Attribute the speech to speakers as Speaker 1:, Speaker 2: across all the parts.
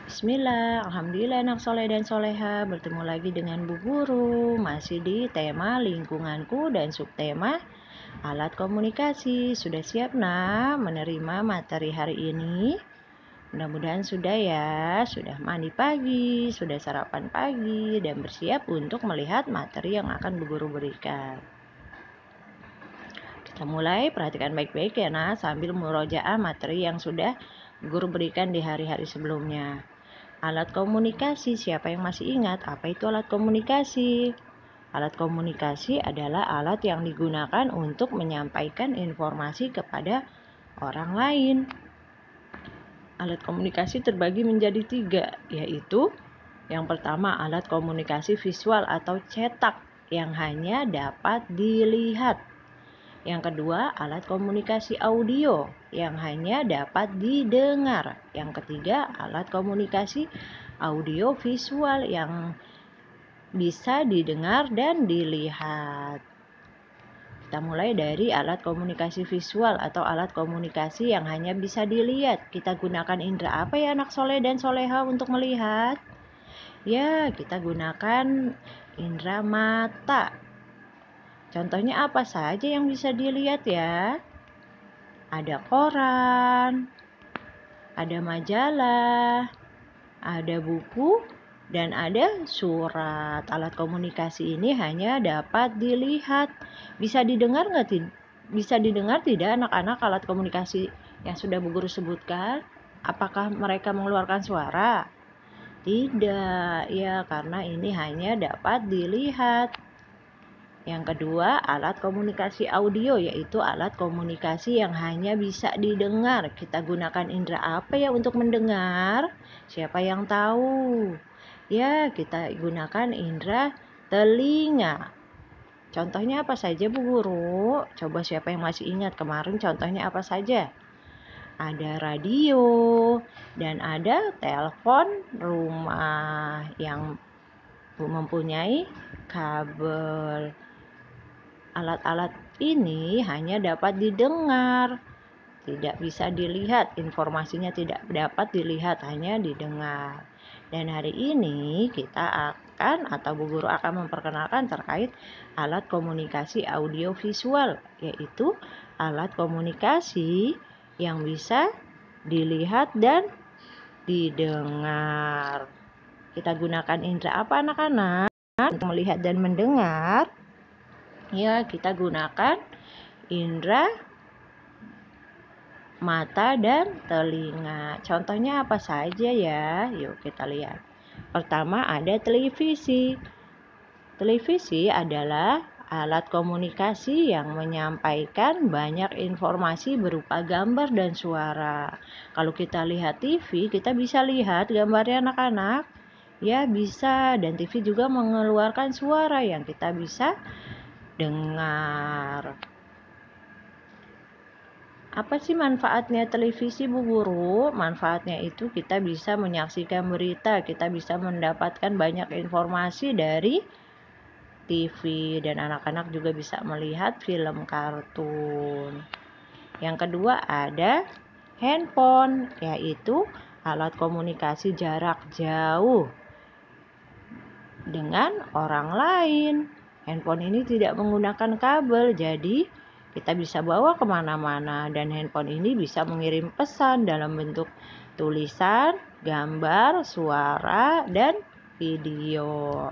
Speaker 1: Bismillah, Alhamdulillah anak soleh dan soleha. Bertemu lagi dengan Bu Guru. Masih di tema lingkunganku dan subtema alat komunikasi. Sudah siap nak menerima materi hari ini? Mudah-mudahan sudah ya. Sudah mandi pagi, sudah sarapan pagi, dan bersiap untuk melihat materi yang akan Bu Guru berikan. Kita mulai, perhatikan baik-baik ya nak, sambil murojaah materi yang sudah Bu Guru berikan di hari-hari sebelumnya. Alat komunikasi, siapa yang masih ingat apa itu alat komunikasi? Alat komunikasi adalah alat yang digunakan untuk menyampaikan informasi kepada orang lain. Alat komunikasi terbagi menjadi 3, yaitu yang pertama alat komunikasi visual atau cetak yang hanya dapat dilihat. Yang kedua, alat komunikasi audio yang hanya dapat didengar. Yang ketiga, alat komunikasi audio visual yang bisa didengar dan dilihat. Kita mulai dari alat komunikasi visual atau alat komunikasi yang hanya bisa dilihat. Kita gunakan indera apa ya anak soleh dan soleha untuk melihat? Ya, kita gunakan indera mata. Contohnya apa saja yang bisa dilihat ya? Ada koran, ada majalah, ada buku, dan ada surat. Alat komunikasi ini hanya dapat dilihat. Bisa didengar nggak? Bisa didengar tidak anak-anak alat komunikasi yang sudah Bu Guru sebutkan? Apakah mereka mengeluarkan suara? Tidak, ya karena ini hanya dapat dilihat. Yang kedua, alat komunikasi audio, yaitu alat komunikasi yang hanya bisa didengar. Kita gunakan indera apa ya untuk mendengar? Siapa yang tahu? Ya, kita gunakan indera telinga. Contohnya apa saja Bu Guru? Coba siapa yang masih ingat kemarin contohnya apa saja? Ada radio dan ada telepon rumah yang mempunyai kabel. Alat-alat ini hanya dapat didengar, tidak bisa dilihat, informasinya tidak dapat dilihat, hanya didengar. Dan hari ini kita akan atau Bu Guru akan memperkenalkan terkait alat komunikasi audio visual, yaitu alat komunikasi yang bisa dilihat dan didengar. Kita gunakan indera apa anak-anak untuk melihat dan mendengar? Ya, kita gunakan indera mata dan telinga. Contohnya apa saja ya? Yuk kita lihat. Pertama ada televisi. Televisi adalah alat komunikasi yang menyampaikan banyak informasi berupa gambar dan suara. Kalau kita lihat TV, kita bisa lihat gambarnya anak-anak. Ya, bisa. Dan TV juga mengeluarkan suara yang kita bisa dengar. Apa sih manfaatnya televisi Bu Guru? Manfaatnya itu kita bisa menyaksikan berita, kita bisa mendapatkan banyak informasi dari TV dan anak-anak juga bisa melihat film kartun. Yang kedua ada handphone, yaitu alat komunikasi jarak jauh dengan orang lain. Handphone ini tidak menggunakan kabel, jadi kita bisa bawa kemana-mana. Dan handphone ini bisa mengirim pesan dalam bentuk tulisan, gambar, suara, dan video.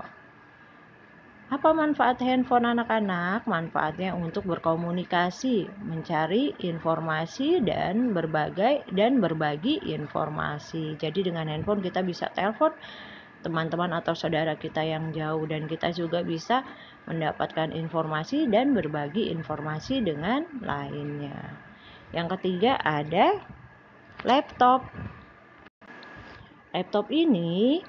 Speaker 1: Apa manfaat handphone anak-anak? Manfaatnya untuk berkomunikasi, mencari informasi, dan berbagi informasi. Jadi dengan handphone kita bisa telepon teman-teman atau saudara kita yang jauh, dan kita juga bisa mendapatkan informasi dan berbagi informasi dengan lainnya. Yang ketiga ada laptop. Laptop ini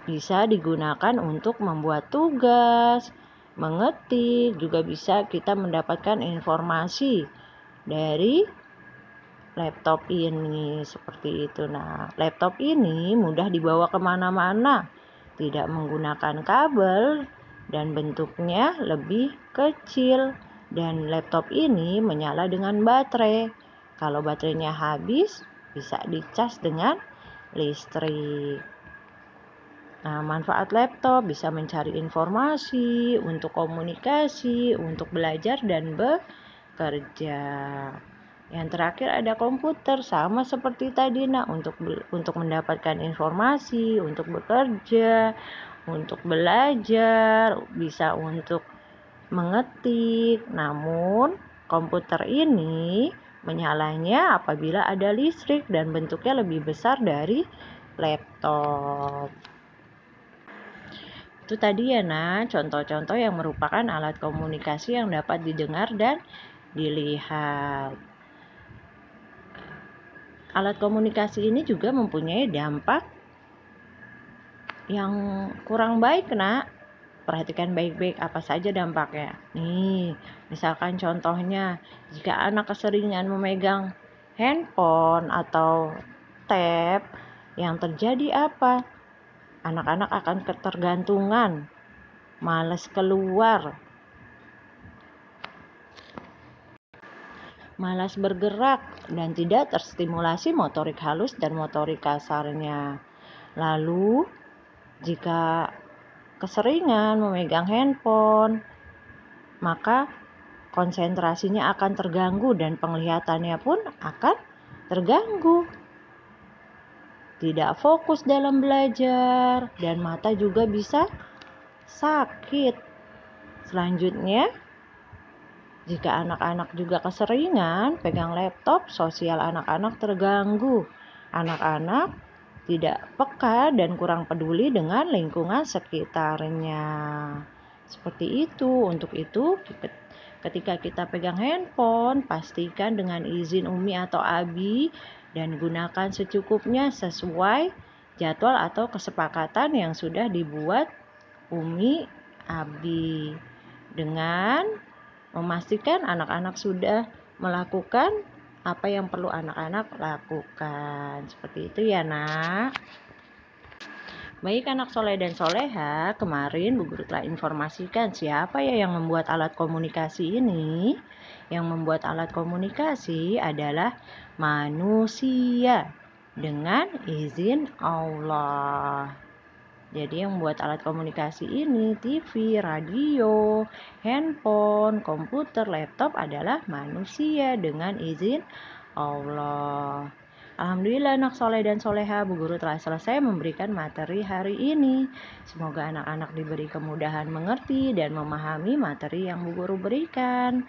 Speaker 1: bisa digunakan untuk membuat tugas, mengetik, juga bisa kita mendapatkan informasi dari laptop ini seperti itu. Nah, laptop ini mudah dibawa kemana-mana, tidak menggunakan kabel, dan bentuknya lebih kecil. Dan laptop ini menyala dengan baterai. Kalau baterainya habis, bisa dicas dengan listrik. Nah, manfaat laptop bisa mencari informasi, untuk komunikasi, untuk belajar dan bekerja. Yang terakhir ada komputer, sama seperti tadi untuk mendapatkan informasi, untuk bekerja, untuk belajar, bisa untuk mengetik. Namun, komputer ini menyalanya apabila ada listrik dan bentuknya lebih besar dari laptop. Itu tadi ya, contoh-contoh yang merupakan alat komunikasi yang dapat didengar dan dilihat. Alat komunikasi ini juga mempunyai dampak yang kurang baik, Perhatikan baik-baik apa saja dampaknya. Nih, misalkan contohnya, jika anak keseringan memegang handphone atau tab, yang terjadi apa? Anak-anak akan ketergantungan, malas keluar, malas bergerak, dan tidak terstimulasi motorik halus dan motorik kasarnya. Lalu, jika keseringan memegang handphone, maka konsentrasinya akan terganggu dan penglihatannya pun akan terganggu. Tidak fokus dalam belajar dan mata juga bisa sakit. Selanjutnya, jika anak-anak juga keseringan pegang laptop, sosial anak-anak terganggu. Anak-anak tidak peka dan kurang peduli dengan lingkungan sekitarnya. Seperti itu. Untuk itu, ketika kita pegang handphone, pastikan dengan izin Umi atau Abi dan gunakan secukupnya sesuai jadwal atau kesepakatan yang sudah dibuat Umi, Abi, dengan memastikan anak-anak sudah melakukan apa yang perlu anak-anak lakukan. Seperti itu ya, Nak. Baik anak soleh dan soleha, kemarin Bu Guru telah informasikan siapa ya yang membuat alat komunikasi ini. Yang membuat alat komunikasi adalah manusia dengan izin Allah. Jadi yang membuat alat komunikasi ini TV, radio, handphone, komputer, laptop adalah manusia dengan izin Allah. Alhamdulillah anak soleh dan soleha, Bu Guru telah selesai memberikan materi hari ini. Semoga anak-anak diberi kemudahan mengerti dan memahami materi yang Bu Guru berikan.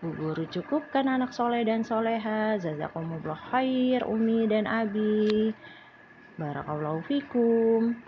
Speaker 1: Bu Guru cukupkan anak soleh dan soleha. Jazakumullah khair, Umi dan Abi. Barakallahu fikum.